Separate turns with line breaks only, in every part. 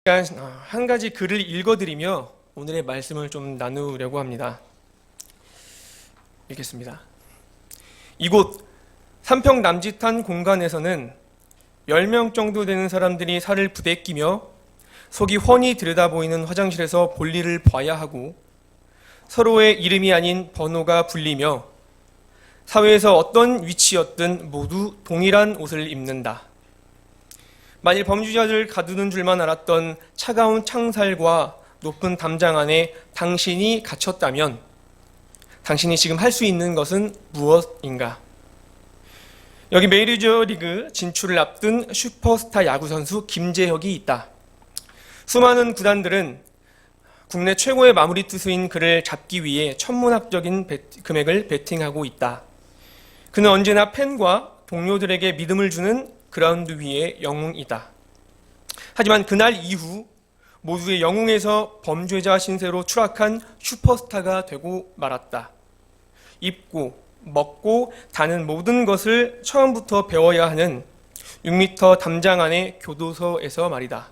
한 가지 글을 읽어드리며 오늘의 말씀을 좀 나누려고 합니다. 읽겠습니다. 이곳 삼평 남짓한 공간에서는 10명 정도 되는 사람들이 살을 부대끼며 속이 훤히 들여다보이는 화장실에서 볼일을 봐야 하고 서로의 이름이 아닌 번호가 불리며 사회에서 어떤 위치였든 모두 동일한 옷을 입는다. 만일 범죄자를 가두는 줄만 알았던 차가운 창살과 높은 담장 안에 당신이 갇혔다면 당신이 지금 할 수 있는 것은 무엇인가? 여기 메이저리그 진출을 앞둔 슈퍼스타 야구선수 김재혁이 있다. 수많은 구단들은 국내 최고의 마무리 투수인 그를 잡기 위해 천문학적인 금액을 베팅하고 있다. 그는 언제나 팬과 동료들에게 믿음을 주는 그라운드 위의 영웅이다. 하지만 그날 이후 모두의 영웅에서 범죄자 신세로 추락한 슈퍼스타가 되고 말았다. 입고 먹고 다는 모든 것을 처음부터 배워야 하는 6m 담장 안의 교도소에서 말이다.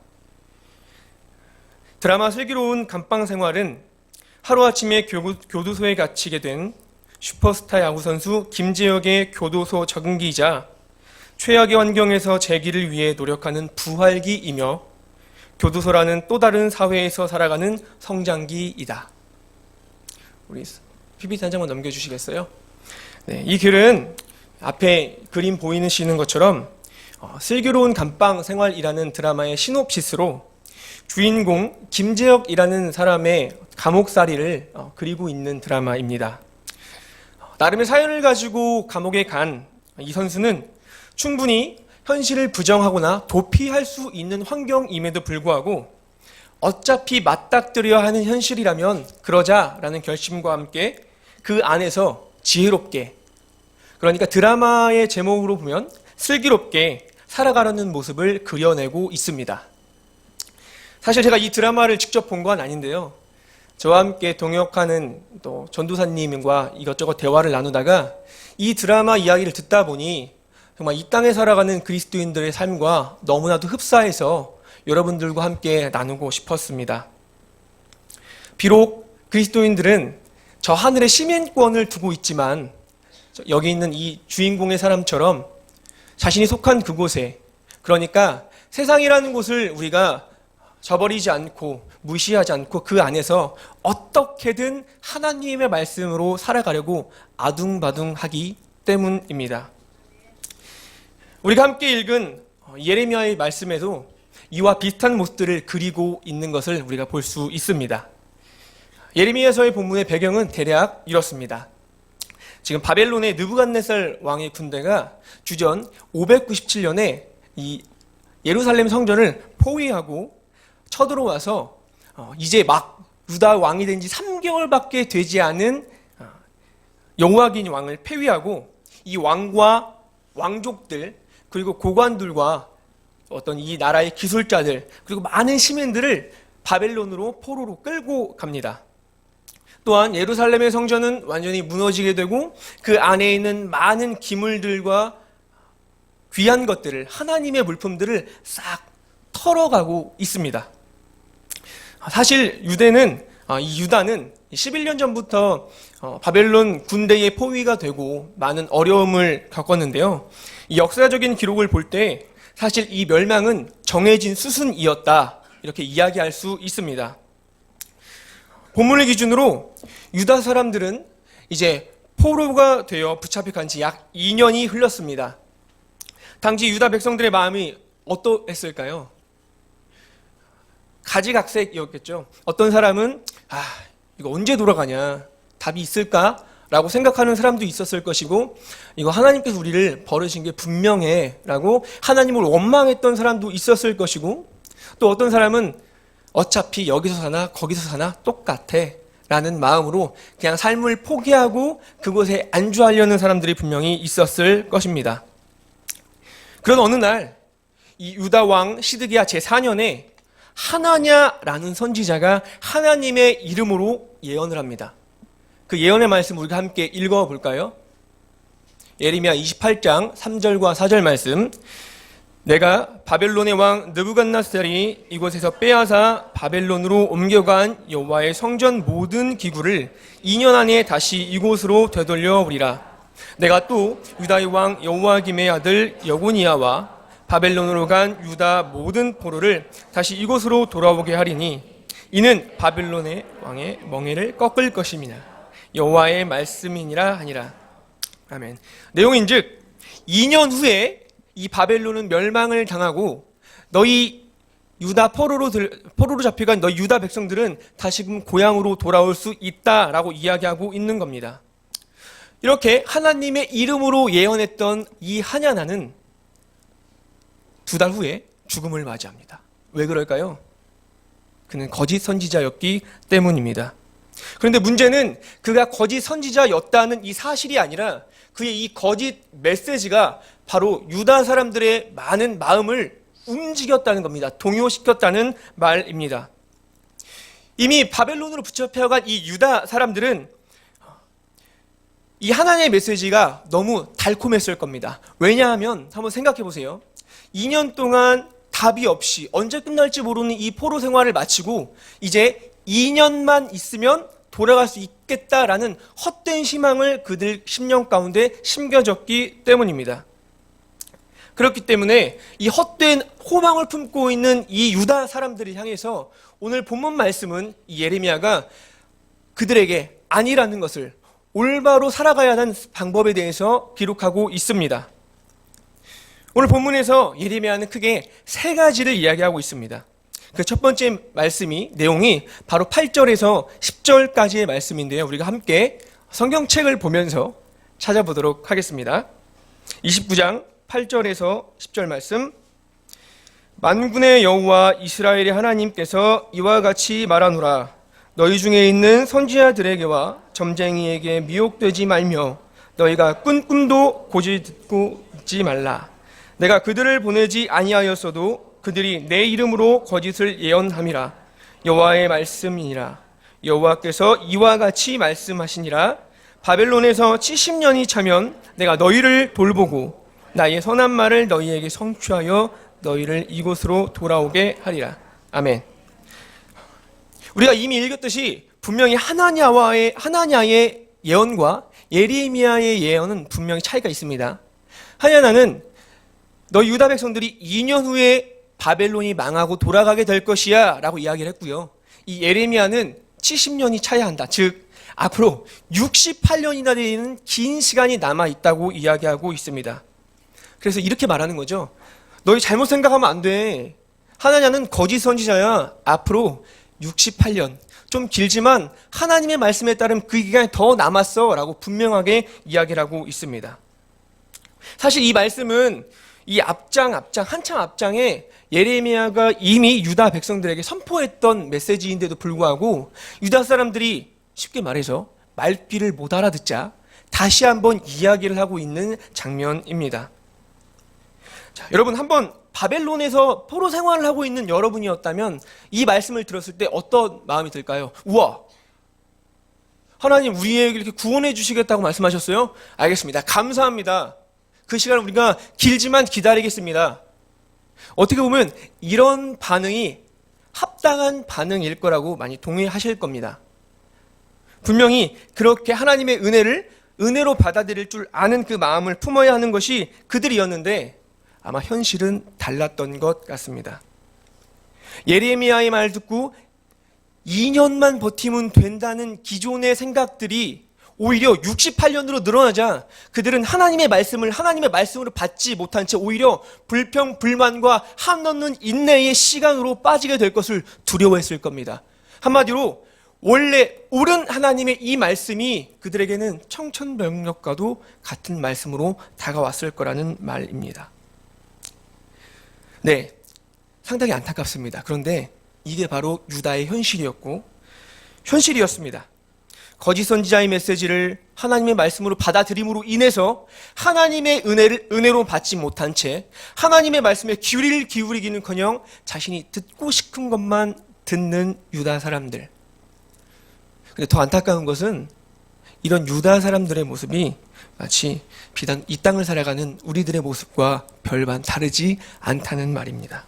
드라마 슬기로운 감방 생활은 하루아침에 교도소에 갇히게 된 슈퍼스타 야구선수 김재혁의 교도소 적응기이자 최악의 환경에서 재기를 위해 노력하는 부활기이며 교도소라는 또 다른 사회에서 살아가는 성장기이다. 우리 PPT 한 장만 넘겨주시겠어요? 네, 이 글은 앞에 그림 보이시는 것처럼 슬기로운 감방 생활이라는 드라마의 시놉시스로 주인공 김재혁이라는 사람의 감옥살이를 그리고 있는 드라마입니다. 나름의 사연을 가지고 감옥에 간 이 선수는 충분히 현실을 부정하거나 도피할 수 있는 환경임에도 불구하고 어차피 맞닥뜨려야 하는 현실이라면 그러자라는 결심과 함께 그 안에서 지혜롭게, 그러니까 드라마의 제목으로 보면 슬기롭게 살아가려는 모습을 그려내고 있습니다. 사실 제가 이 드라마를 직접 본 건 아닌데요. 저와 함께 동역하는 또 전도사님과 이것저것 대화를 나누다가 이 드라마 이야기를 듣다 보니 정말 이 땅에 살아가는 그리스도인들의 삶과 너무나도 흡사해서 여러분들과 함께 나누고 싶었습니다. 비록 그리스도인들은 저 하늘의 시민권을 두고 있지만 여기 있는 이 주인공의 사람처럼 자신이 속한 그곳에, 그러니까 세상이라는 곳을 우리가 저버리지 않고 무시하지 않고 그 안에서 어떻게든 하나님의 말씀으로 살아가려고 아둥바둥하기 때문입니다. 우리가 함께 읽은 예레미야의 말씀에도 이와 비슷한 모습들을 그리고 있는 것을 우리가 볼 수 있습니다. 예레미야서의 본문의 배경은 대략 이렇습니다. 지금 바벨론의 느부갓네살 왕의 군대가 주전 597년에 이 예루살렘 성전을 포위하고 쳐들어와서 이제 막 유다 왕이 된 지 3개월밖에 되지 않은 여호야긴 왕을 폐위하고 이 왕과 왕족들 그리고 고관들과 어떤 이 나라의 기술자들 그리고 많은 시민들을 바벨론으로 포로로 끌고 갑니다. 또한 예루살렘의 성전은 완전히 무너지게 되고 그 안에 있는 많은 기물들과 귀한 것들을, 하나님의 물품들을 싹 털어가고 있습니다. 사실 이 유다는 11년 전부터 바벨론 군대의 포위가 되고 많은 어려움을 겪었는데요. 이 역사적인 기록을 볼 때 사실 이 멸망은 정해진 수순이었다, 이렇게 이야기할 수 있습니다. 본문을 기준으로 유다 사람들은 이제 포로가 되어 붙잡혀 간 지 약 2년이 흘렀습니다. 당시 유다 백성들의 마음이 어떠했을까요? 가지각색이었겠죠. 어떤 사람은 이거 언제 돌아가냐, 답이 있을까? 라고 생각하는 사람도 있었을 것이고, 이거 하나님께서 우리를 버리신 게 분명해 라고 하나님을 원망했던 사람도 있었을 것이고, 또 어떤 사람은 어차피 여기서 사나 거기서 사나 똑같아 라는 마음으로 그냥 삶을 포기하고 그곳에 안주하려는 사람들이 분명히 있었을 것입니다. 그런 어느 날 이 유다 왕 시드기야 제4년에 하나냐라는 선지자가 하나님의 이름으로 예언을 합니다. 그 예언의 말씀 우리가 함께 읽어볼까요? 예레미야 28장 3절과 4절 말씀. 내가 바벨론의 왕 느부갓네살이 이곳에서 빼앗아 바벨론으로 옮겨간 여호와의 성전 모든 기구를 2년 안에 다시 이곳으로 되돌려 오리라. 내가 또 유다의 왕 여호야김의 아들 여고니아와 바벨론으로 간 유다 모든 포로를 다시 이곳으로 돌아오게 하리니 이는 바벨론의 왕의 멍에를 꺾을 것임이나 여호와의 말씀이니라 하니라. 아멘. 내용인즉 2년 후에 이 바벨론은 멸망을 당하고 너희 유다 포로로 잡혀간 너희 유다 백성들은 다시금 고향으로 돌아올 수 있다라고 이야기하고 있는 겁니다. 이렇게 하나님의 이름으로 예언했던 이 하냐나는 2달 후에 죽음을 맞이합니다. 왜 그럴까요? 그는 거짓 선지자였기 때문입니다. 그런데 문제는 그가 거짓 선지자였다는 이 사실이 아니라 그의 이 거짓 메시지가 바로 유다 사람들의 많은 마음을 움직였다는 겁니다. 동요시켰다는 말입니다. 이미 바벨론으로 붙잡혀간 이 유다 사람들은 이 하나님의 메시지가 너무 달콤했을 겁니다. 왜냐하면 한번 생각해 보세요. 2년 동안 답이 없이 언제 끝날지 모르는 이 포로 생활을 마치고 이제 2년만 있으면 돌아갈 수 있겠다라는 헛된 희망을 그들 심령 가운데 심겨졌기 때문입니다. 그렇기 때문에 이 헛된 호망을 품고 있는 이 유다 사람들을 향해서 오늘 본문 말씀은 이 예레미야가 그들에게 아니라는 것을 올바로 살아가야 하는 방법에 대해서 기록하고 있습니다. 오늘 본문에서 예레미야는 크게 3가지를 이야기하고 있습니다. 그 첫 번째 말씀이 내용이 바로 8절에서 10절까지의 말씀인데요. 우리가 함께 성경책을 보면서 찾아보도록 하겠습니다. 29장 8절에서 10절 말씀. 만군의 여호와 이스라엘의 하나님께서 이와 같이 말하노라. 너희 중에 있는 선지자들에게와 점쟁이에게 미혹되지 말며 너희가 꾼 꿈도 고지 듣고 있지 말라. 내가 그들을 보내지 아니하였어도 그들이 내 이름으로 거짓을 예언함이라. 여호와의 말씀이니라. 여호와께서 이와 같이 말씀하시니라. 바벨론에서 70년이 차면 내가 너희를 돌보고 나의 선한 말을 너희에게 성취하여 너희를 이곳으로 돌아오게 하리라. 아멘. 우리가 이미 읽었듯이 분명히 하나냐의 예언과 예레미야의 예언은 분명히 차이가 있습니다. 하냐나는 너희 유다 백성들이 2년 후에 바벨론이 망하고 돌아가게 될 것이야 라고 이야기를 했고요. 이 예레미야는 70년이 차야 한다. 즉 앞으로 68년이나 되는 긴 시간이 남아있다고 이야기하고 있습니다. 그래서 이렇게 말하는 거죠. 너희 잘못 생각하면 안 돼. 하나냐는 거짓 선지자야. 앞으로 68년, 좀 길지만 하나님의 말씀에 따른 그 기간이 더 남았어 라고 분명하게 이야기를 하고 있습니다. 사실 이 말씀은 이 한참 앞장에 예레미야가 이미 유다 백성들에게 선포했던 메시지인데도 불구하고 유다 사람들이 쉽게 말해서 말귀를 못 알아듣자 다시 한번 이야기를 하고 있는 장면입니다. 자, 여러분 한번 바벨론에서 포로 생활을 하고 있는 여러분이었다면 이 말씀을 들었을 때 어떤 마음이 들까요? 우와! 하나님 우리에게 이렇게 구원해 주시겠다고 말씀하셨어요? 알겠습니다. 감사합니다. 그 시간 우리가 길지만 기다리겠습니다. 어떻게 보면 이런 반응이 합당한 반응일 거라고 많이 동의하실 겁니다. 분명히 그렇게 하나님의 은혜로 받아들일 줄 아는 그 마음을 품어야 하는 것이 그들이었는데 아마 현실은 달랐던 것 같습니다. 예레미야의 말 듣고 2년만 버티면 된다는 기존의 생각들이 오히려 68년으로 늘어나자 그들은 하나님의 말씀으로 받지 못한 채 오히려 불평, 불만과 한없는 인내의 시간으로 빠지게 될 것을 두려워했을 겁니다. 한마디로 원래 옳은 하나님의 이 말씀이 그들에게는 청천벽력과도 같은 말씀으로 다가왔을 거라는 말입니다. 네, 상당히 안타깝습니다. 그런데 이게 바로 유다의 현실이었습니다. 거짓 선지자의 메시지를 하나님의 말씀으로 받아들임으로 인해서 하나님의 은혜로 받지 못한 채 하나님의 말씀에 귀를 기울이기는커녕 자신이 듣고 싶은 것만 듣는 유다 사람들. 근데 더 안타까운 것은 이런 유다 사람들의 모습이 마치 비단 이 땅을 살아가는 우리들의 모습과 별반 다르지 않다는 말입니다.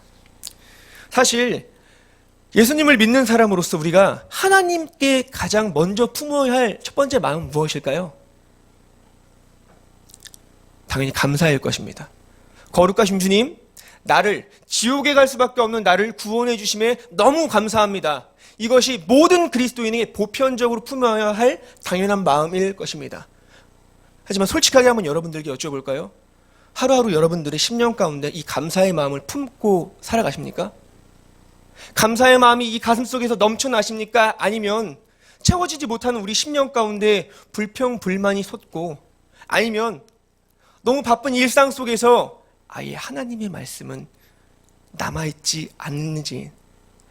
사실 예수님을 믿는 사람으로서 우리가 하나님께 가장 먼저 품어야 할 첫 번째 마음은 무엇일까요? 당연히 감사일 것입니다. 거룩하신 주님, 나를 지옥에 갈 수밖에 없는 나를 구원해 주심에 너무 감사합니다. 이것이 모든 그리스도인이 보편적으로 품어야 할 당연한 마음일 것입니다. 하지만 솔직하게 한번 여러분들께 여쭤볼까요? 하루하루 여러분들의 심령 가운데 이 감사의 마음을 품고 살아가십니까? 감사의 마음이 이 가슴 속에서 넘쳐나십니까? 아니면 채워지지 못하는 우리 심령 가운데 불평, 불만이 솟고, 아니면 너무 바쁜 일상 속에서 아예 하나님의 말씀은 남아있지 않는지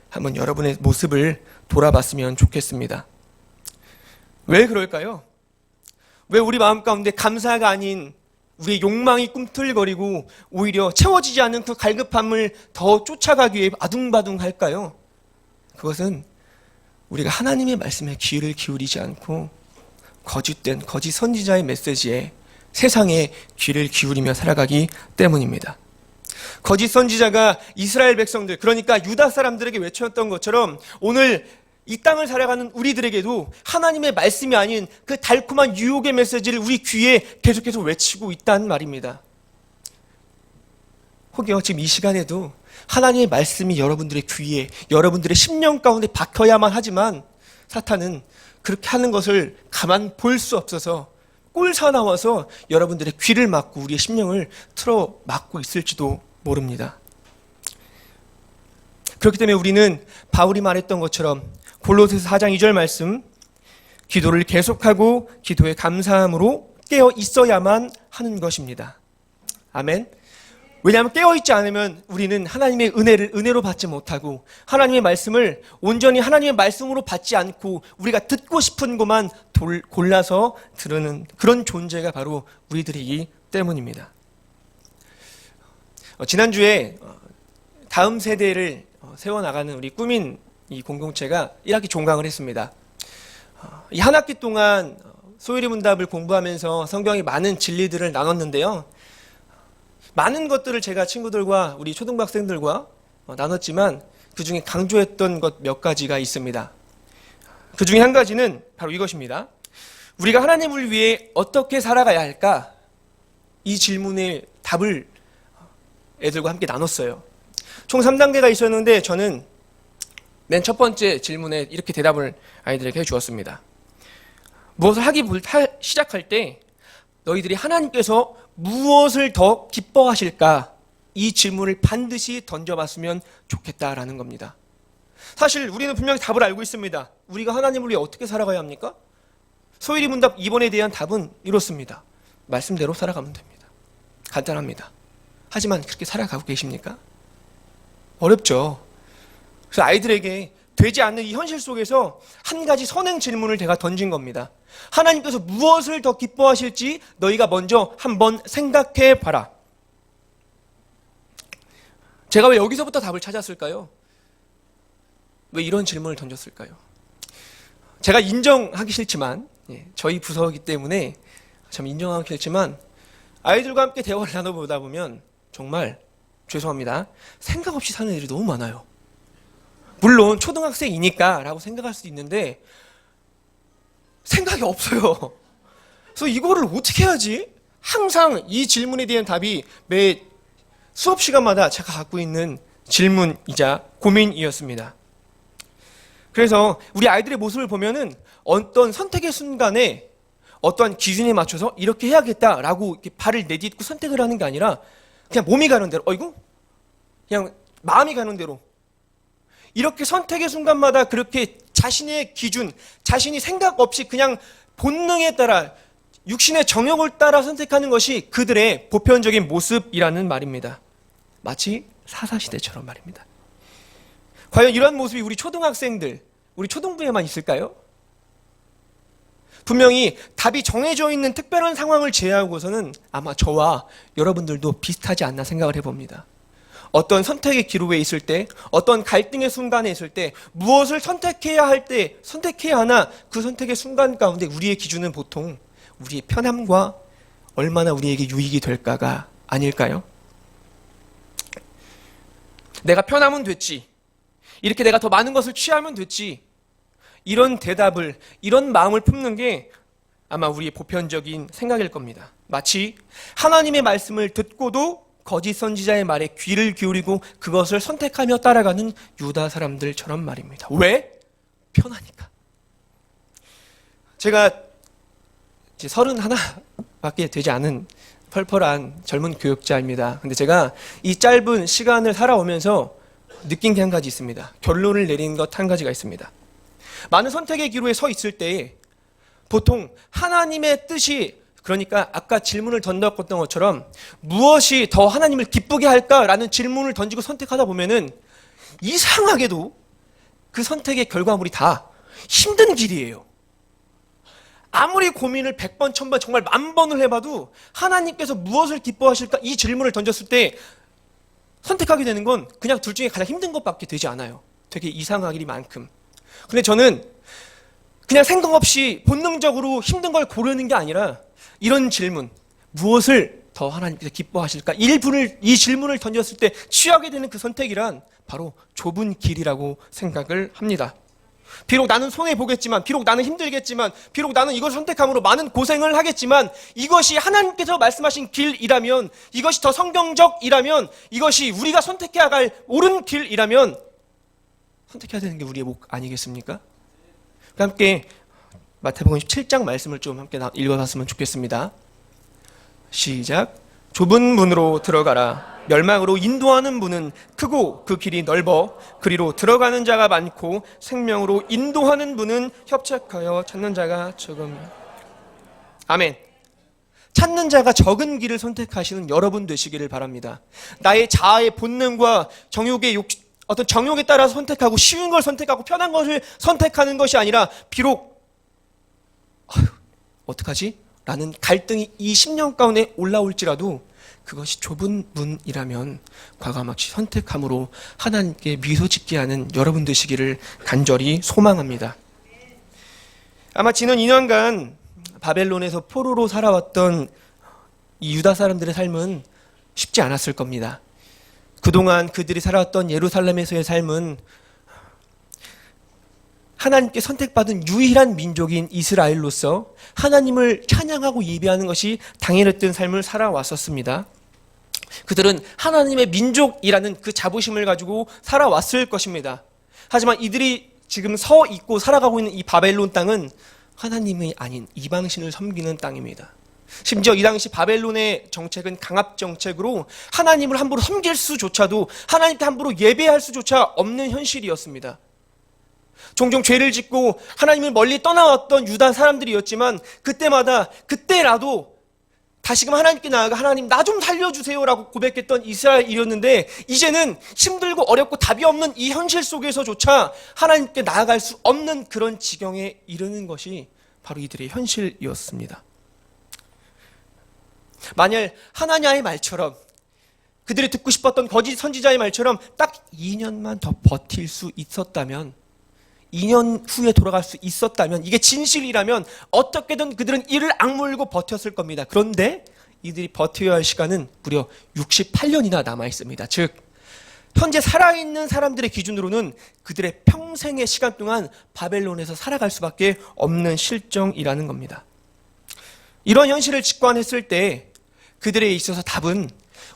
한번 여러분의 모습을 돌아봤으면 좋겠습니다. 왜 그럴까요? 왜 우리 마음 가운데 감사가 아닌 우리의 욕망이 꿈틀거리고 오히려 채워지지 않는 그 갈급함을 더 쫓아가기 위해 아둥바둥할까요? 그것은 우리가 하나님의 말씀에 귀를 기울이지 않고 거짓된 거짓 선지자의 메시지에 세상에 귀를 기울이며 살아가기 때문입니다. 거짓 선지자가 이스라엘 백성들, 그러니까 유다 사람들에게 외쳤던 것처럼 오늘 이 땅을 살아가는 우리들에게도 하나님의 말씀이 아닌 그 달콤한 유혹의 메시지를 우리 귀에 계속해서 외치고 있다는 말입니다. 혹여 지금 이 시간에도 하나님의 말씀이 여러분들의 귀에, 여러분들의 심령 가운데 박혀야만 하지만 사탄은 그렇게 하는 것을 가만 볼 수 없어서 꼴사 나와서 여러분들의 귀를 막고 우리의 심령을 틀어 막고 있을지도 모릅니다. 그렇기 때문에 우리는 바울이 말했던 것처럼 골로새서 4장 2절 말씀, 기도를 계속하고 기도에 감사함으로 깨어 있어야만 하는 것입니다. 아멘. 왜냐하면 깨어있지 않으면 우리는 하나님의 은혜를 은혜로 받지 못하고 하나님의 말씀을 온전히 하나님의 말씀으로 받지 않고 우리가 듣고 싶은 것만 골라서 들으는 그런 존재가 바로 우리들이기 때문입니다. 지난주에 다음 세대를 세워나가는 우리 꾸민 이 공동체가 1학기 종강을 했습니다. 이 한 학기 동안 소율이 문답을 공부하면서 성경의 많은 진리들을 나눴는데요. 많은 것들을 제가 친구들과 우리 초등학생들과 나눴지만 그 중에 강조했던 것 몇 가지가 있습니다. 그 중에 한 가지는 바로 이것입니다. 우리가 하나님을 위해 어떻게 살아가야 할까? 이 질문의 답을 애들과 함께 나눴어요. 총 3단계가 있었는데 저는 맨 첫 번째 질문에 이렇게 대답을 아이들에게 해주었습니다. 무엇을 시작할 때 너희들이 하나님께서 무엇을 더 기뻐하실까? 이 질문을 반드시 던져봤으면 좋겠다라는 겁니다. 사실 우리는 분명히 답을 알고 있습니다. 우리가 하나님을 위해 어떻게 살아가야 합니까? 소율이 문답 2번에 대한 답은 이렇습니다. 말씀대로 살아가면 됩니다. 간단합니다. 하지만 그렇게 살아가고 계십니까? 어렵죠. 그래서 아이들에게 되지 않는 이 현실 속에서 한 가지 선행 질문을 제가 던진 겁니다. 하나님께서 무엇을 더 기뻐하실지 너희가 먼저 한번 생각해 봐라. 제가 왜 여기서부터 답을 찾았을까요? 왜 이런 질문을 던졌을까요? 제가 인정하기 싫지만, 저희 부서이기 때문에 참 인정하기 싫지만 아이들과 함께 대화를 나눠보다 보면 정말 죄송합니다. 생각 없이 사는 애들이 너무 많아요. 물론 초등학생이니까 라고 생각할 수도 있는데 생각이 없어요. 그래서 이거를 어떻게 해야지? 항상 이 질문에 대한 답이 매 수업 시간마다 제가 갖고 있는 질문이자 고민이었습니다. 그래서 우리 아이들의 모습을 보면은 어떤 선택의 순간에 어떠한 기준에 맞춰서 이렇게 해야겠다라고 이렇게 발을 내딛고 선택을 하는 게 아니라 그냥 몸이 가는 대로, 그냥 마음이 가는 대로 이렇게 선택의 순간마다 그렇게 자신의 기준, 자신이 생각 없이 그냥 본능에 따라 육신의 정욕을 따라 선택하는 것이 그들의 보편적인 모습이라는 말입니다. 마치 사사시대처럼 말입니다. 과연 이런 모습이 우리 초등학생들, 우리 초등부에만 있을까요? 분명히 답이 정해져 있는 특별한 상황을 제외하고서는 아마 저와 여러분들도 비슷하지 않나 생각을 해봅니다. 어떤 선택의 기로에 있을 때, 어떤 갈등의 순간에 있을 때, 무엇을 선택해야 할 때, 선택해야 하나 그 선택의 순간 가운데 우리의 기준은 보통 우리의 편함과 얼마나 우리에게 유익이 될까가 아닐까요? 내가 편하면 됐지. 이렇게 내가 더 많은 것을 취하면 됐지. 이런 대답을, 이런 마음을 품는 게 아마 우리의 보편적인 생각일 겁니다. 마치 하나님의 말씀을 듣고도 거짓 선지자의 말에 귀를 기울이고 그것을 선택하며 따라가는 유다 사람들처럼 말입니다. 왜? 편하니까. 제가 이제 31밖에 되지 않은 펄펄한 젊은 교육자입니다. 근데 제가 이 짧은 시간을 살아오면서 느낀 게 한 가지 있습니다. 결론을 내린 것 한 가지가 있습니다. 많은 선택의 기로에 서 있을 때 보통 하나님의 뜻이, 그러니까 아까 질문을 던졌던 것처럼 무엇이 더 하나님을 기쁘게 할까라는 질문을 던지고 선택하다 보면은 이상하게도 그 선택의 결과물이 다 힘든 길이에요. 아무리 고민을 100번, 1000번, 정말 10,000번을 해봐도 하나님께서 무엇을 기뻐하실까 이 질문을 던졌을 때 선택하게 되는 건 그냥 둘 중에 가장 힘든 것밖에 되지 않아요. 되게 이상하기만큼. 근데 저는 그냥 생각 없이 본능적으로 힘든 걸 고르는 게 아니라 이런 질문, 무엇을 더 하나님께서 기뻐하실까? 이 질문을 던졌을 때 취하게 되는 그 선택이란 바로 좁은 길이라고 생각을 합니다. 비록 나는 손해보겠지만, 비록 나는 힘들겠지만, 비록 나는 이걸 선택함으로 많은 고생을 하겠지만, 이것이 하나님께서 말씀하신 길이라면, 이것이 더 성경적이라면, 이것이 우리가 선택해야 할 옳은 길이라면 선택해야 되는 게 우리의 목 아니겠습니까? 함께 마태복음 17장 말씀을 좀 함께 읽어봤으면 좋겠습니다. 시작. 좁은 문으로 들어가라. 멸망으로 인도하는 문은 크고 그 길이 넓어 그리로 들어가는 자가 많고 생명으로 인도하는 문은 협착하여 찾는 자가 적음. 아멘. 찾는 자가 적은 길을 선택하시는 여러분 되시기를 바랍니다. 나의 자아의 본능과 어떤 정욕에 따라서 선택하고 쉬운 걸 선택하고 편한 것을 선택하는 것이 아니라 비록 어떡하지? 라는 갈등이 이 10년 가운데 올라올지라도 그것이 좁은 문이라면 과감하게 선택함으로 하나님께 미소 짓게 하는 여러분 되시기를 간절히 소망합니다. 아마 지난 2년간 바벨론에서 포로로 살아왔던 이 유다 사람들의 삶은 쉽지 않았을 겁니다. 그동안 그들이 살아왔던 예루살렘에서의 삶은 하나님께 선택받은 유일한 민족인 이스라엘로서 하나님을 찬양하고 예배하는 것이 당연했던 삶을 살아왔었습니다. 그들은 하나님의 민족이라는 그 자부심을 가지고 살아왔을 것입니다. 하지만 이들이 지금 서 있고 살아가고 있는 이 바벨론 땅은 하나님이 아닌 이방신을 섬기는 땅입니다. 심지어 이 당시 바벨론의 정책은 강압 정책으로 하나님을 함부로 섬길 수조차도, 하나님께 함부로 예배할 수조차 없는 현실이었습니다. 종종 죄를 짓고 하나님을 멀리 떠나왔던 유다 사람들이었지만 그때라도 다시금 하나님께 나아가 하나님 나 좀 살려주세요라고 고백했던 이스라엘이었는데, 이제는 힘들고 어렵고 답이 없는 이 현실 속에서조차 하나님께 나아갈 수 없는 그런 지경에 이르는 것이 바로 이들의 현실이었습니다. 만약 하나냐의 말처럼, 그들이 듣고 싶었던 거짓 선지자의 말처럼 딱 2년만 더 버틸 수 있었다면, 2년 후에 돌아갈 수 있었다면, 이게 진실이라면 어떻게든 그들은 이를 악물고 버텼을 겁니다. 그런데 이들이 버텨야 할 시간은 무려 68년이나 남아있습니다. 즉 현재 살아있는 사람들의 기준으로는 그들의 평생의 시간 동안 바벨론에서 살아갈 수밖에 없는 실정이라는 겁니다. 이런 현실을 직관했을 때 그들에 있어서 답은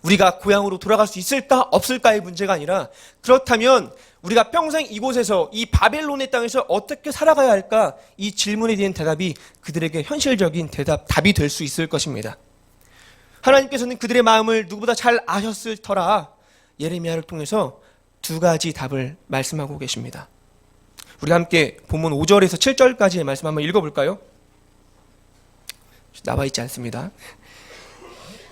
우리가 고향으로 돌아갈 수 있을까 없을까의 문제가 아니라, 그렇다면 우리가 평생 이곳에서, 이 바벨론의 땅에서 어떻게 살아가야 할까, 이 질문에 대한 대답이 그들에게 현실적인 답이 될 수 있을 것입니다. 하나님께서는 그들의 마음을 누구보다 잘 아셨을 터라 예레미야를 통해서 두 가지 답을 말씀하고 계십니다. 우리 함께 본문 5절에서 7절까지의 말씀 한번 읽어볼까요? 나와 있지 않습니다.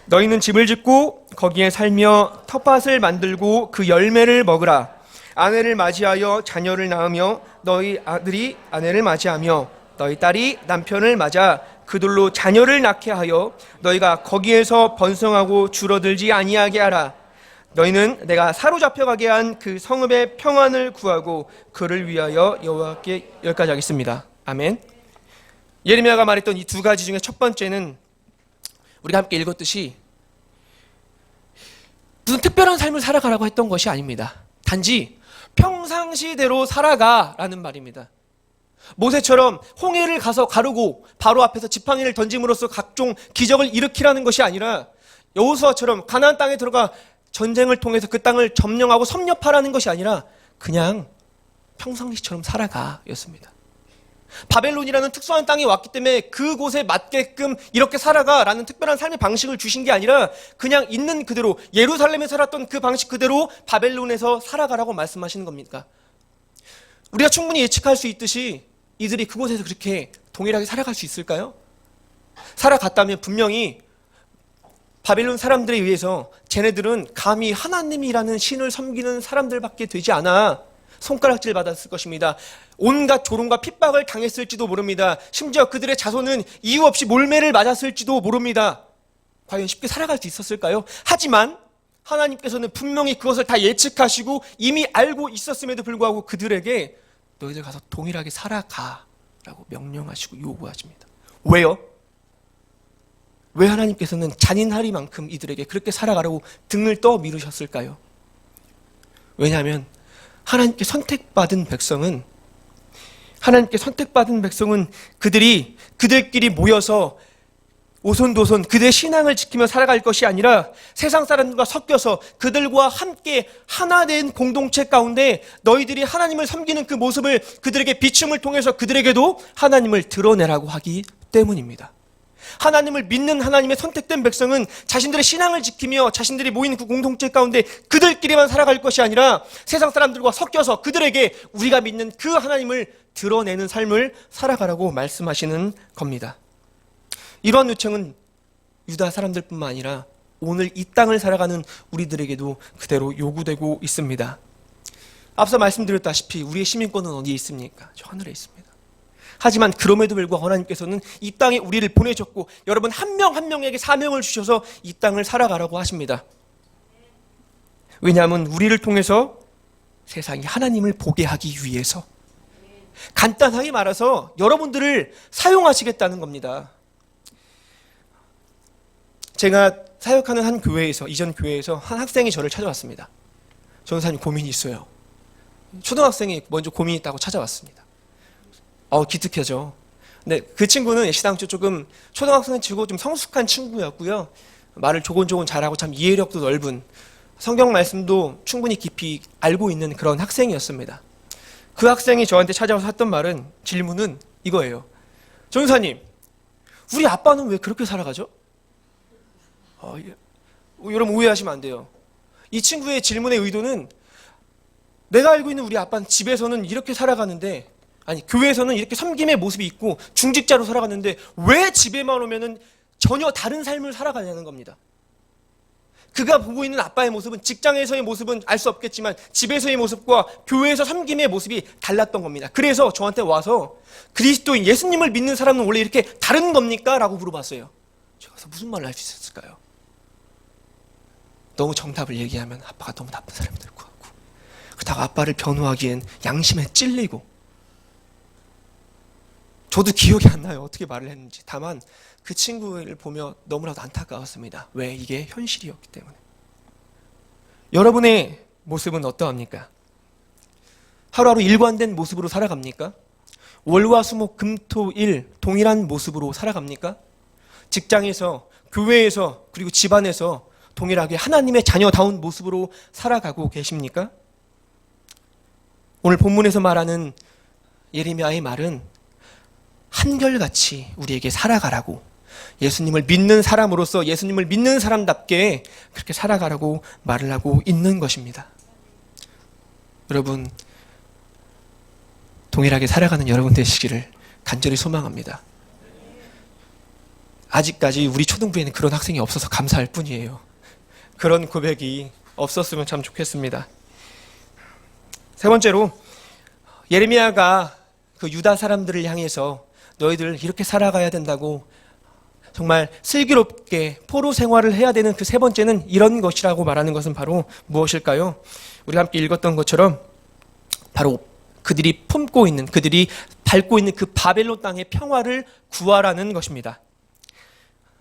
너희는 집을 짓고 거기에 살며 텃밭을 만들고 그 열매를 먹으라. 아내를 맞이하여 자녀를 낳으며 너희 아들이 아내를 맞이하며 너희 딸이 남편을 맞아 그들로 자녀를 낳게 하여 너희가 거기에서 번성하고 줄어들지 아니하게 하라. 너희는 내가 사로잡혀가게 한 그 성읍의 평안을 구하고 그를 위하여 여호와께, 여기까지 하겠습니다. 아멘. 예레미야가 말했던 이 두 가지 중에 첫 번째는 우리가 함께 읽었듯이 무슨 특별한 삶을 살아가라고 했던 것이 아닙니다. 단지 평상시대로 살아가라는 말입니다. 모세처럼 홍해를 가서 가르고 바로 앞에서 지팡이를 던짐으로써 각종 기적을 일으키라는 것이 아니라 여호수아처럼 가나안 땅에 들어가 전쟁을 통해서 그 땅을 점령하고 섭렵하라는 것이 아니라 그냥 평상시처럼 살아가였습니다. 바벨론이라는 특수한 땅이 왔기 때문에 그곳에 맞게끔 이렇게 살아가라는 특별한 삶의 방식을 주신 게 아니라 그냥 있는 그대로 예루살렘에 살았던 그 방식 그대로 바벨론에서 살아가라고 말씀하시는 겁니까? 우리가 충분히 예측할 수 있듯이 이들이 그곳에서 그렇게 동일하게 살아갈 수 있을까요? 살아갔다면 분명히 바벨론 사람들에 의해서 쟤네들은 감히 하나님이라는 신을 섬기는 사람들밖에 되지 않아 손가락질 받았을 것입니다. 온갖 조롱과 핍박을 당했을지도 모릅니다. 심지어 그들의 자손은 이유 없이 몰매를 맞았을지도 모릅니다. 과연 쉽게 살아갈 수 있었을까요? 하지만 하나님께서는 분명히 그것을 다 예측하시고 이미 알고 있었음에도 불구하고 그들에게 너희들 가서 동일하게 살아가라고 명령하시고 요구하십니다. 왜요? 왜 하나님께서는 잔인하리만큼 이들에게 그렇게 살아가라고 등을 떠 미루셨을까요? 왜냐하면 하나님께 선택받은 백성은 그들끼리 모여서 오손도손 그들의 신앙을 지키며 살아갈 것이 아니라 세상 사람들과 섞여서 그들과 함께 하나 된 공동체 가운데 너희들이 하나님을 섬기는 그 모습을 그들에게 비춤을 통해서 그들에게도 하나님을 드러내라고 하기 때문입니다. 하나님을 믿는 하나님의 선택된 백성은 자신들의 신앙을 지키며 자신들이 모인 그 공동체 가운데 그들끼리만 살아갈 것이 아니라 세상 사람들과 섞여서 그들에게 우리가 믿는 그 하나님을 드러내는 삶을 살아가라고 말씀하시는 겁니다. 이러한 요청은 유다 사람들뿐만 아니라 오늘 이 땅을 살아가는 우리들에게도 그대로 요구되고 있습니다. 앞서 말씀드렸다시피 우리의 시민권은 어디에 있습니까? 저 하늘에 있습니다. 하지만 그럼에도 불구하고 하나님께서는 이 땅에 우리를 보내셨고 여러분 한 명 한 명에게 사명을 주셔서 이 땅을 살아가라고 하십니다. 왜냐하면 우리를 통해서 세상이 하나님을 보게 하기 위해서, 간단하게 말해서 여러분들을 사용하시겠다는 겁니다. 제가 사역하는 한 교회에서, 이전 교회에서 한 학생이 저를 찾아왔습니다. 전사님 고민이 있어요. 초등학생이 먼저 고민이 있다고 찾아왔습니다. 기특하죠. 근데 그 친구는 시당초 조금 초등학생 치고 좀 성숙한 친구였고요. 말을 조곤조곤 잘하고 참 이해력도 넓은, 성경 말씀도 충분히 깊이 알고 있는 그런 학생이었습니다. 그 학생이 저한테 찾아와서 했던 질문은 이거예요. 전사님, 우리 아빠는 왜 그렇게 살아가죠? 여러분 오해하시면 안 돼요. 이 친구의 질문의 의도는 내가 알고 있는 우리 아빠는 집에서는 이렇게 살아가는데, 아니 교회에서는 이렇게 섬김의 모습이 있고 중직자로 살아갔는데 왜 집에만 오면은 전혀 다른 삶을 살아가냐는 겁니다. 그가 보고 있는 아빠의 모습은, 직장에서의 모습은 알 수 없겠지만 집에서의 모습과 교회에서 섬김의 모습이 달랐던 겁니다. 그래서 저한테 와서 그리스도인 예수님을 믿는 사람은 원래 이렇게 다른 겁니까? 라고 물어봤어요. 제가 그래서 무슨 말을 할 수 있었을까요? 너무 정답을 얘기하면 아빠가 너무 나쁜 사람이 될 것 같고, 그렇다고 아빠를 변호하기엔 양심에 찔리고, 저도 기억이 안 나요. 어떻게 말을 했는지. 다만 그 친구를 보며 너무나도 안타까웠습니다. 왜? 이게 현실이었기 때문에. 여러분의 모습은 어떠합니까? 하루하루 일관된 모습으로 살아갑니까? 월화수목금토일 동일한 모습으로 살아갑니까? 직장에서, 교회에서, 그리고 집안에서 동일하게 하나님의 자녀다운 모습으로 살아가고 계십니까? 오늘 본문에서 말하는 예레미야의 말은 한결같이 우리에게 살아가라고, 예수님을 믿는 사람으로서 예수님을 믿는 사람답게 그렇게 살아가라고 말을 하고 있는 것입니다. 여러분, 동일하게 살아가는 여러분 되시기를 간절히 소망합니다. 아직까지 우리 초등부에는 그런 학생이 없어서 감사할 뿐이에요. 그런 고백이 없었으면 참 좋겠습니다. 세 번째로, 예레미야가 그 유다 사람들을 향해서 너희들 이렇게 살아가야 된다고 정말 슬기롭게 포로 생활을 해야 되는 그 세 번째는 이런 것이라고 말하는 것은 바로 무엇일까요? 우리가 함께 읽었던 것처럼 바로 그들이 품고 있는, 그들이 밟고 있는 그 바벨론 땅의 평화를 구하라는 것입니다.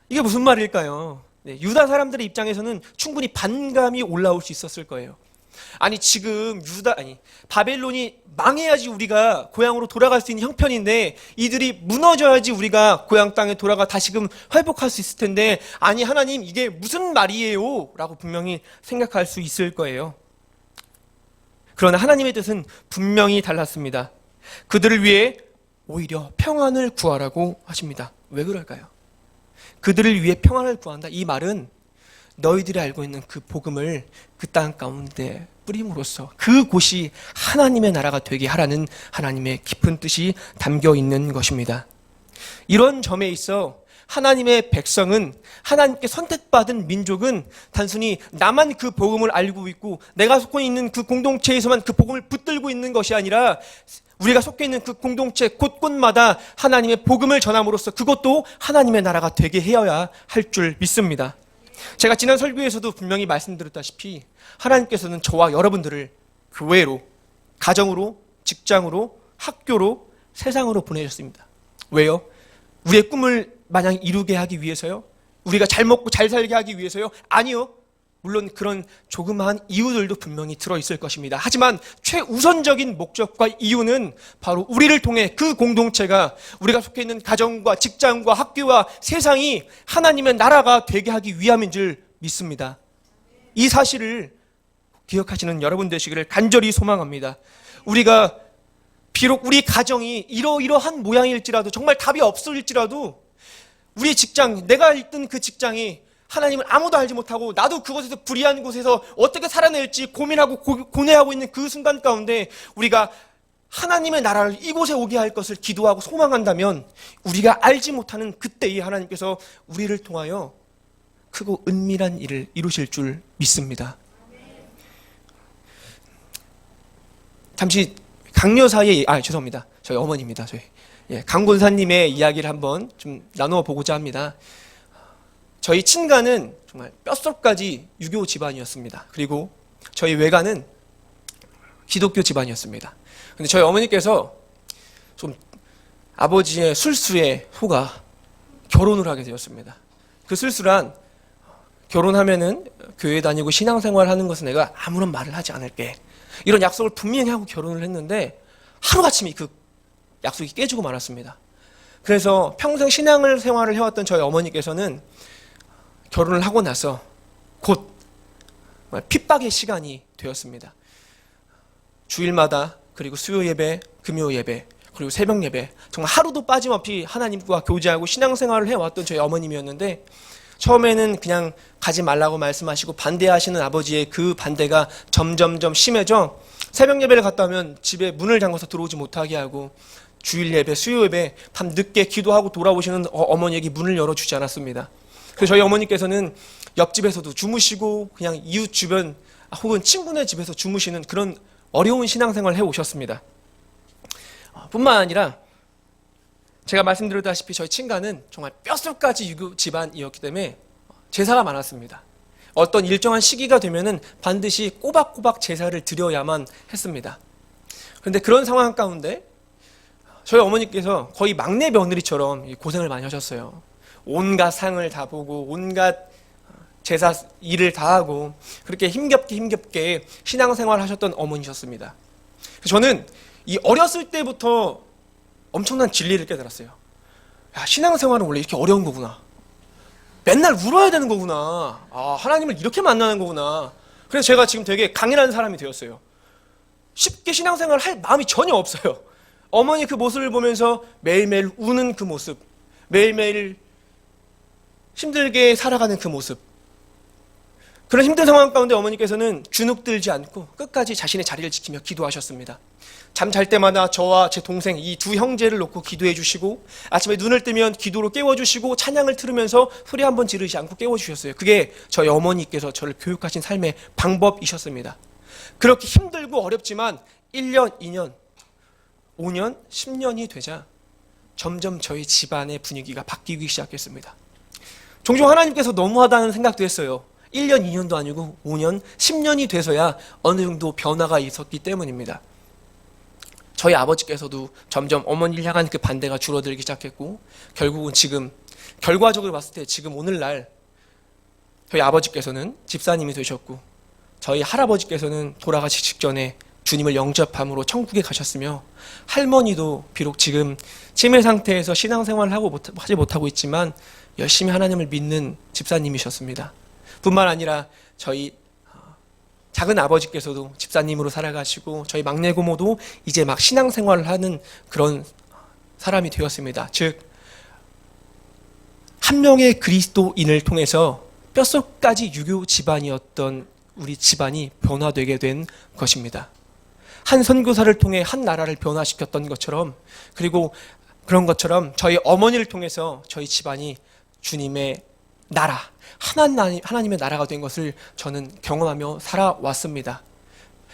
이게 무슨 말일까요? 네, 유다 사람들의 입장에서는 충분히 반감이 올라올 수 있었을 거예요. 아니 지금 바벨론이 망해야지 우리가 고향으로 돌아갈 수 있는 형편인데, 이들이 무너져야지 우리가 고향 땅에 돌아가 다시금 회복할 수 있을 텐데, 아니 하나님 이게 무슨 말이에요? 라고 분명히 생각할 수 있을 거예요. 그러나 하나님의 뜻은 분명히 달랐습니다. 그들을 위해 오히려 평안을 구하라고 하십니다. 왜 그럴까요? 그들을 위해 평안을 구한다. 이 말은 너희들이 알고 있는 그 복음을 그 땅 가운데 뿌림으로써 그곳이 하나님의 나라가 되게 하라는 하나님의 깊은 뜻이 담겨 있는 것입니다. 이런 점에 있어 하나님의 백성은, 하나님께 선택받은 민족은 단순히 나만 그 복음을 알고 있고 내가 속해 있는 그 공동체에서만 그 복음을 붙들고 있는 것이 아니라, 우리가 속해 있는 그 공동체 곳곳마다 하나님의 복음을 전함으로써 그것도 하나님의 나라가 되게 해야 할 줄 믿습니다. 제가 지난 설교에서도 분명히 말씀드렸다시피 하나님께서는 저와 여러분들을 교회로, 가정으로, 직장으로, 학교로, 세상으로 보내셨습니다. 왜요? 우리의 꿈을 마냥 이루게 하기 위해서요? 우리가 잘 먹고 잘 살게 하기 위해서요? 아니요. 물론 그런 조그마한 이유들도 분명히 들어있을 것입니다. 하지만 최우선적인 목적과 이유는 바로 우리를 통해 그 공동체가, 우리가 속해 있는 가정과 직장과 학교와 세상이 하나님의 나라가 되게 하기 위함인 줄 믿습니다. 이 사실을 기억하시는 여러분 되시기를 간절히 소망합니다. 우리가 비록 우리 가정이 이러이러한 모양일지라도, 정말 답이 없을지라도, 우리 직장, 내가 있던 그 직장이 하나님을 아무도 알지 못하고 나도 그곳에서 불의한 곳에서 어떻게 살아낼지 고민하고 고뇌하고 있는 그 순간 가운데 우리가 하나님의 나라를 이곳에 오게 할 것을 기도하고 소망한다면, 우리가 알지 못하는 그때에 하나님께서 우리를 통하여 크고 은밀한 일을 이루실 줄 믿습니다. 잠시 강여사의, 죄송합니다. 저희 어머니입니다. 강 권사님의 이야기를 한번 좀 나누어 보고자 합니다. 저희 친가는 정말 뼛속까지 유교 집안이었습니다. 그리고 저희 외가는 기독교 집안이었습니다. 근데 저희 어머니께서 좀 아버지의 술수에 속아 결혼을 하게 되었습니다. 그 술수란, 결혼하면은 교회 다니고 신앙생활 하는 것은 내가 아무런 말을 하지 않을게, 이런 약속을 분명히 하고 결혼을 했는데 하루아침에 그 약속이 깨지고 말았습니다. 그래서 평생 신앙을 생활을 해왔던 저희 어머니께서는 결혼을 하고 나서 곧 핍박의 시간이 되었습니다. 주일마다, 그리고 수요 예배, 금요 예배, 그리고 새벽 예배, 정말 하루도 빠짐없이 하나님과 교제하고 신앙생활을 해왔던 저희 어머님이었는데, 처음에는 그냥 가지 말라고 말씀하시고 반대하시는 아버지의 그 반대가 점점점 심해져 새벽 예배를 갔다 오면 집에 문을 잠궈서 들어오지 못하게 하고, 주일 예배, 수요 예배 밤 늦게 기도하고 돌아오시는 어머니에게 문을 열어주지 않았습니다. 그래서 저희 어머니께서는 옆집에서도 주무시고 그냥 이웃 주변 혹은 친구네 집에서 주무시는 그런 어려운 신앙생활을 해오셨습니다. 뿐만 아니라 제가 말씀드렸다시피 저희 친가는 정말 뼛속까지 유교 집안이었기 때문에 제사가 많았습니다. 어떤 일정한 시기가 되면은 반드시 꼬박꼬박 제사를 드려야만 했습니다. 그런데 그런 상황 가운데 저희 어머니께서 거의 막내 며느리처럼 고생을 많이 하셨어요. 온갖 상을 다 보고 온갖 제사 일을 다 하고 그렇게 힘겹게 신앙생활을 하셨던 어머니셨습니다. 저는 이 어렸을 때부터 엄청난 진리를 깨달았어요. 야, 신앙생활은 원래 이렇게 어려운 거구나. 맨날 울어야 되는 거구나. 하나님을 이렇게 만나는 거구나. 그래서 제가 지금 되게 강인한 사람이 되었어요. 쉽게 신앙생활을 할 마음이 전혀 없어요. 어머니 그 모습을 보면서 매일매일 우는 그 모습, 매일매일 힘들게 살아가는 그 모습, 그런 힘든 상황 가운데 어머니께서는 주눅들지 않고 끝까지 자신의 자리를 지키며 기도하셨습니다. 잠 잘 때마다 저와 제 동생 이 두 형제를 놓고 기도해 주시고, 아침에 눈을 뜨면 기도로 깨워주시고, 찬양을 들으면서 소리 한번 지르지 않고 깨워주셨어요. 그게 저희 어머니께서 저를 교육하신 삶의 방법이셨습니다. 그렇게 힘들고 어렵지만 1년, 2년, 5년, 10년이 되자 점점 저희 집안의 분위기가 바뀌기 시작했습니다. 종종 하나님께서 너무하다는 생각도 했어요. 1년, 2년도 아니고 5년, 10년이 돼서야 어느 정도 변화가 있었기 때문입니다. 저희 아버지께서도 점점 어머니를 향한 그 반대가 줄어들기 시작했고, 결국은 지금 결과적으로 봤을 때 지금 오늘날 저희 아버지께서는 집사님이 되셨고, 저희 할아버지께서는 돌아가시기 직전에 주님을 영접함으로 천국에 가셨으며, 할머니도 비록 지금 치매 상태에서 신앙생활을 하지 못하고 있지만 열심히 하나님을 믿는 집사님이셨습니다. 뿐만 아니라 저희 작은 아버지께서도 집사님으로 살아가시고, 저희 막내 고모도 이제 막 신앙생활을 하는 그런 사람이 되었습니다. 즉, 한 명의 그리스도인을 통해서 뼛속까지 유교 집안이었던 우리 집안이 변화되게 된 것입니다. 한 선교사를 통해 한 나라를 변화시켰던 것처럼, 그리고 그런 것처럼 저희 어머니를 통해서 저희 집안이 주님의 나라, 하나님의 나라가 된 것을 저는 경험하며 살아왔습니다.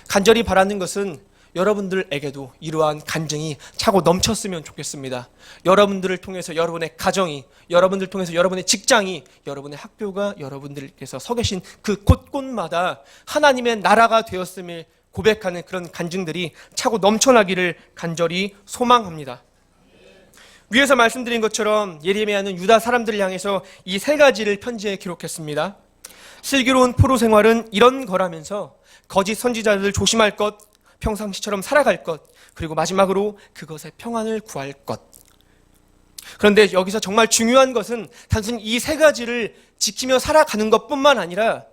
간절히 바라는 것은 여러분들에게도 이러한 간증이 차고 넘쳤으면 좋겠습니다. 여러분들을 통해서 여러분의 가정이, 여러분들 통해서 여러분의 직장이, 여러분의 학교가, 여러분들께서 서 계신 그 곳곳마다 하나님의 나라가 되었음을 고백하는 그런 간증들이 차고 넘쳐나기를 간절히 소망합니다. 위에서 말씀드린 것처럼 예레미야는 유다 사람들을 향해서 이 세 가지를 편지에 기록했습니다. 슬기로운 포로 생활은 이런 거라면서 거짓 선지자들 조심할 것, 평상시처럼 살아갈 것, 그리고 마지막으로 그것의 평안을 구할 것. 그런데 여기서 정말 중요한 것은 단순히 이 세 가지를 지키며 살아가는 것뿐만 아니라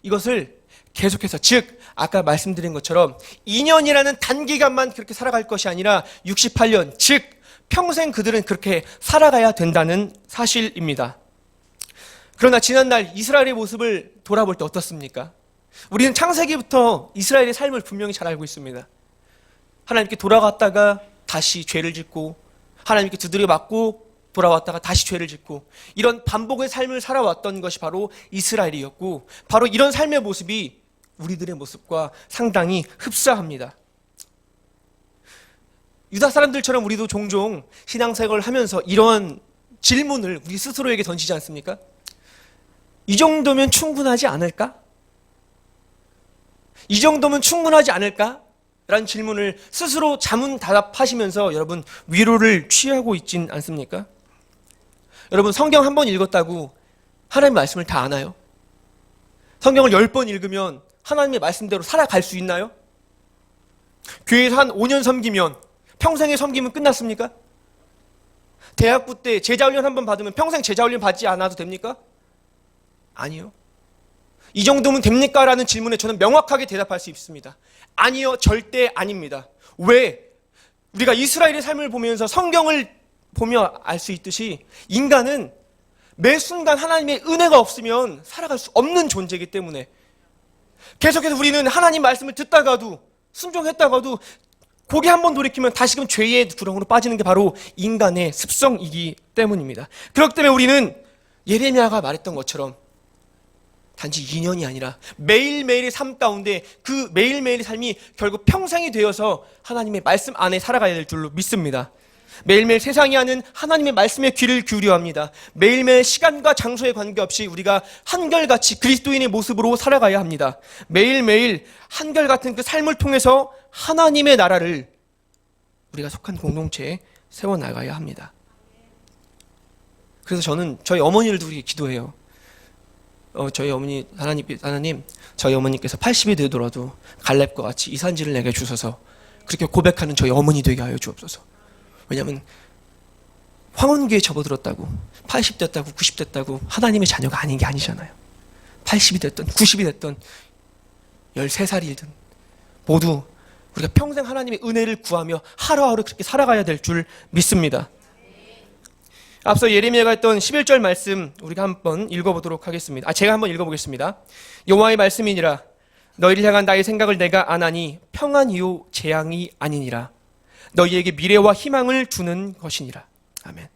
이것을 계속해서, 즉 아까 말씀드린 것처럼 2년이라는 단기간만 그렇게 살아갈 것이 아니라 68년, 즉 평생 그들은 그렇게 살아가야 된다는 사실입니다. 그러나 지난날 이스라엘의 모습을 돌아볼 때 어떻습니까? 우리는 창세기부터 이스라엘의 삶을 분명히 잘 알고 있습니다. 하나님께 돌아갔다가 다시 죄를 짓고, 하나님께 두드려 맞고 돌아왔다가 다시 죄를 짓고, 이런 반복의 삶을 살아왔던 것이 바로 이스라엘이었고, 바로 이런 삶의 모습이 우리들의 모습과 상당히 흡사합니다. 유다 사람들처럼 우리도 종종 신앙생활을 하면서 이런 질문을 우리 스스로에게 던지지 않습니까? 이 정도면 충분하지 않을까? 이 정도면 충분하지 않을까? 라는 질문을 스스로 자문다답하시면서 여러분 위로를 취하고 있진 않습니까? 여러분 성경 한 번 읽었다고 하나님의 말씀을 다 아나요? 성경을 10번 읽으면 하나님의 말씀대로 살아갈 수 있나요? 교회에서 한 5년 섬기면, 평생의 섬김은 끝났습니까? 대학부 때 제자훈련 한 번 받으면 평생 제자훈련 받지 않아도 됩니까? 아니요. 이 정도면 됩니까? 라는 질문에 저는 명확하게 대답할 수 있습니다. 아니요, 절대 아닙니다. 왜? 우리가 이스라엘의 삶을 보면서 성경을 보며 알 수 있듯이 인간은 매 순간 하나님의 은혜가 없으면 살아갈 수 없는 존재이기 때문에 계속해서 우리는 하나님 말씀을 듣다가도, 순종했다가도 고개 한번 돌이키면 다시금 죄의 구렁으로 빠지는 게 바로 인간의 습성이기 때문입니다. 그렇기 때문에 우리는 예레미야가 말했던 것처럼 단지 2년이 아니라 매일매일의 삶 가운데 그 매일매일의 삶이 결국 평생이 되어서 하나님의 말씀 안에 살아가야 될 줄로 믿습니다. 매일매일 세상이 하는 하나님의 말씀에 귀를 기울여야 합니다. 매일매일 시간과 장소에 관계없이 우리가 한결같이 그리스도인의 모습으로 살아가야 합니다. 매일매일 한결같은 그 삶을 통해서 하나님의 나라를 우리가 속한 공동체에 세워나가야 합니다. 그래서 저는 저희 어머니를 두고 기도해요. 저희 어머니, 하나님, 저희 어머니께서 80이 되더라도 갈렙과 같이 이산지를 내게 주셔서 그렇게 고백하는 저희 어머니 되게 하여 주옵소서. 왜냐하면 황혼기에 접어들었다고 80 됐다고 90 됐다고 하나님의 자녀가 아닌 게 아니잖아요. 80이 됐든 90이 됐든 13살이든 모두 우리가 평생 하나님의 은혜를 구하며 하루하루 그렇게 살아가야 될 줄 믿습니다. 앞서 예레미야가 했던 11절 말씀 우리가 한번 읽어보도록 하겠습니다. 제가 한번 읽어보겠습니다. 여호와의 말씀이니라. 너희를 향한 나의 생각을 내가 아나니 평안이요 재앙이 아니니라. 너희에게 미래와 희망을 주는 것이니라. 아멘.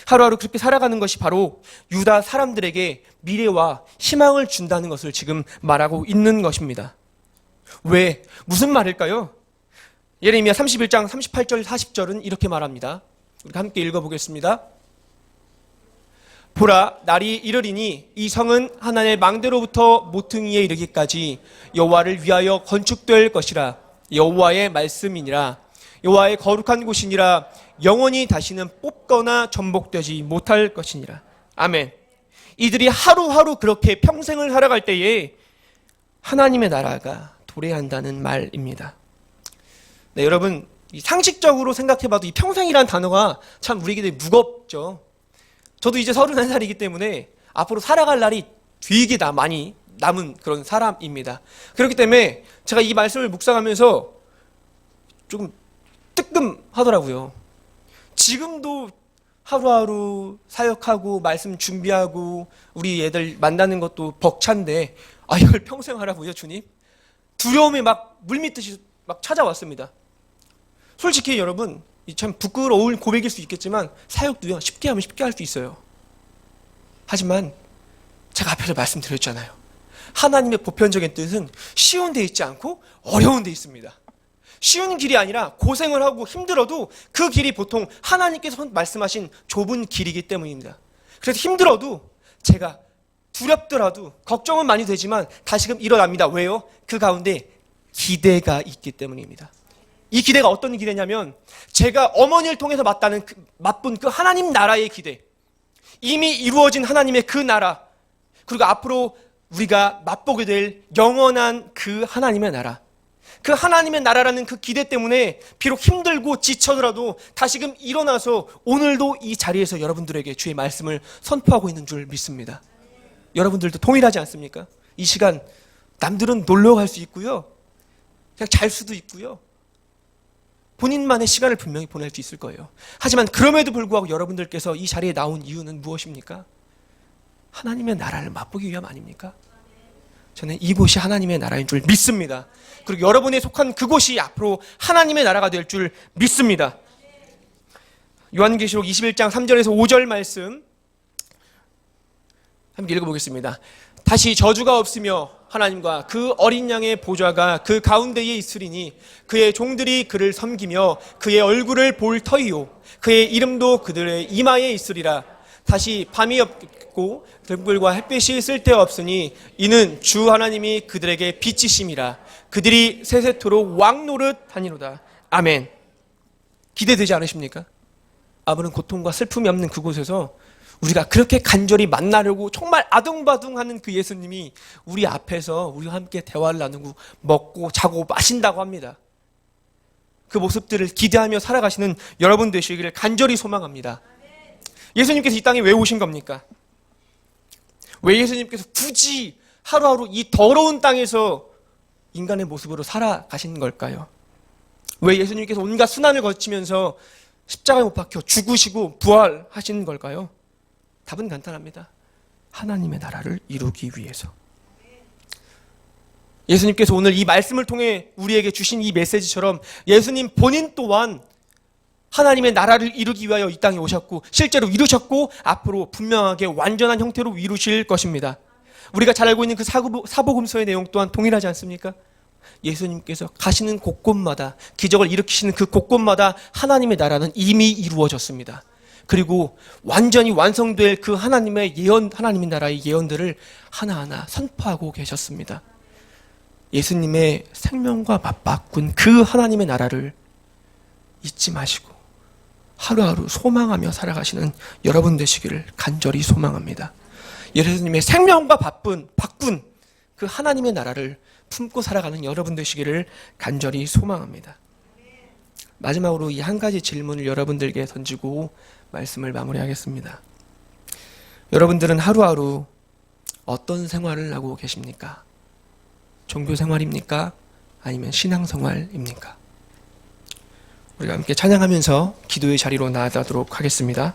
하루하루 그렇게 살아가는 것이 바로 유다 사람들에게 미래와 희망을 준다는 것을 지금 말하고 있는 것입니다. 왜? 무슨 말일까요? 예레미야 31장 38절 40절은 이렇게 말합니다. 우리 함께 읽어보겠습니다. 보라, 날이 이르리니 이 성은 하나님의 망대로부터 모퉁이에 이르기까지 여호와를 위하여 건축될 것이라. 여호와의 말씀이니라. 여호와의 거룩한 곳이니라. 영원히 다시는 뽑거나 전복되지 못할 것이니라. 아멘. 이들이 하루하루 그렇게 평생을 살아갈 때에 하나님의 나라가 도래한다는 말입니다. 네, 여러분, 상식적으로 생각해봐도 이 평생이란 단어가 참 우리에게 되게 무겁죠. 저도 이제 31살이기 때문에 앞으로 살아갈 날이 되게 많이 남은 그런 사람입니다. 그렇기 때문에 제가 이 말씀을 묵상하면서 조금 뜨끔하더라고요. 지금도 하루하루 사역하고 말씀 준비하고 우리 애들 만나는 것도 벅찬데 이걸 평생 하라고요, 주님? 두려움이 막 물밀듯이 막 찾아왔습니다. 솔직히 여러분, 참 부끄러운 고백일 수 있겠지만 사역도요, 쉽게 하면 쉽게 할 수 있어요. 하지만 제가 앞에서 말씀드렸잖아요. 하나님의 보편적인 뜻은 쉬운 데 있지 않고 어려운 데 있습니다. 쉬운 길이 아니라 고생을 하고 힘들어도 그 길이 보통 하나님께서 말씀하신 좁은 길이기 때문입니다. 그래서 힘들어도 제가 두렵더라도 걱정은 많이 되지만 다시금 일어납니다. 왜요? 그 가운데 기대가 있기 때문입니다. 이 기대가 어떤 기대냐면 제가 어머니를 통해서 맛본 그 하나님 나라의 기대, 이미 이루어진 하나님의 그 나라, 그리고 앞으로 우리가 맛보게 될 영원한 그 하나님의 나라, 그 하나님의 나라라는 그 기대 때문에 비록 힘들고 지쳐더라도 다시금 일어나서 오늘도 이 자리에서 여러분들에게 주의 말씀을 선포하고 있는 줄 믿습니다. 여러분들도 동일하지 않습니까? 이 시간 남들은 놀러 갈 수 있고요, 그냥 잘 수도 있고요, 본인만의 시간을 분명히 보낼 수 있을 거예요. 하지만 그럼에도 불구하고 여러분들께서 이 자리에 나온 이유는 무엇입니까? 하나님의 나라를 맛보기 위함 아닙니까? 저는 이곳이 하나님의 나라인 줄 믿습니다. 그리고 여러분이 속한 그곳이 앞으로 하나님의 나라가 될 줄 믿습니다. 요한계시록 21장 3절에서 5절 말씀 함께 읽어보겠습니다. 다시 저주가 없으며 하나님과 그 어린 양의 보좌가 그 가운데에 있으리니 그의 종들이 그를 섬기며 그의 얼굴을 볼 터이요 그의 이름도 그들의 이마에 있으리라. 다시 밤이 없고 등불과 햇빛이 쓸데없으니 이는 주 하나님이 그들에게 빛이심이라. 그들이 세세토록 왕노릇 하니로다. 아멘. 기대되지 않으십니까? 아무런 고통과 슬픔이 없는 그곳에서 우리가 그렇게 간절히 만나려고 정말 아둥바둥하는 그 예수님이 우리 앞에서 우리와 함께 대화를 나누고 먹고 자고 마신다고 합니다. 그 모습들을 기대하며 살아가시는 여러분 되시기를 간절히 소망합니다. 예수님께서 이 땅에 왜 오신 겁니까? 왜 예수님께서 굳이 하루하루 이 더러운 땅에서 인간의 모습으로 살아가신 걸까요? 왜 예수님께서 온갖 순환을 거치면서 십자가에 못 박혀 죽으시고 부활하신 걸까요? 답은 간단합니다. 하나님의 나라를 이루기 위해서. 예수님께서 오늘 이 말씀을 통해 우리에게 주신 이 메시지처럼 예수님 본인 또한 하나님의 나라를 이루기 위하여 이 땅에 오셨고 실제로 이루셨고 앞으로 분명하게 완전한 형태로 이루실 것입니다. 우리가 잘 알고 있는 그 사복음서의 내용 또한 동일하지 않습니까? 예수님께서 가시는 곳곳마다 기적을 일으키시는 그 곳곳마다 하나님의 나라는 이미 이루어졌습니다. 그리고 완전히 완성될 그 하나님의 나라의 예언들을 하나하나 선포하고 계셨습니다. 예수님의 생명과 맞바꾼 그 하나님의 나라를 잊지 마시고 하루하루 소망하며 살아가시는 여러분 되시기를 간절히 소망합니다. 예수님의 생명과 바꾼 그 하나님의 나라를 품고 살아가는 여러분 되시기를 간절히 소망합니다. 마지막으로 이 한 가지 질문을 여러분들께 던지고 말씀을 마무리하겠습니다. 여러분들은 하루하루 어떤 생활을 하고 계십니까? 종교 생활입니까? 아니면 신앙 생활입니까? 우리가 함께 찬양하면서 기도의 자리로 나아가도록 하겠습니다.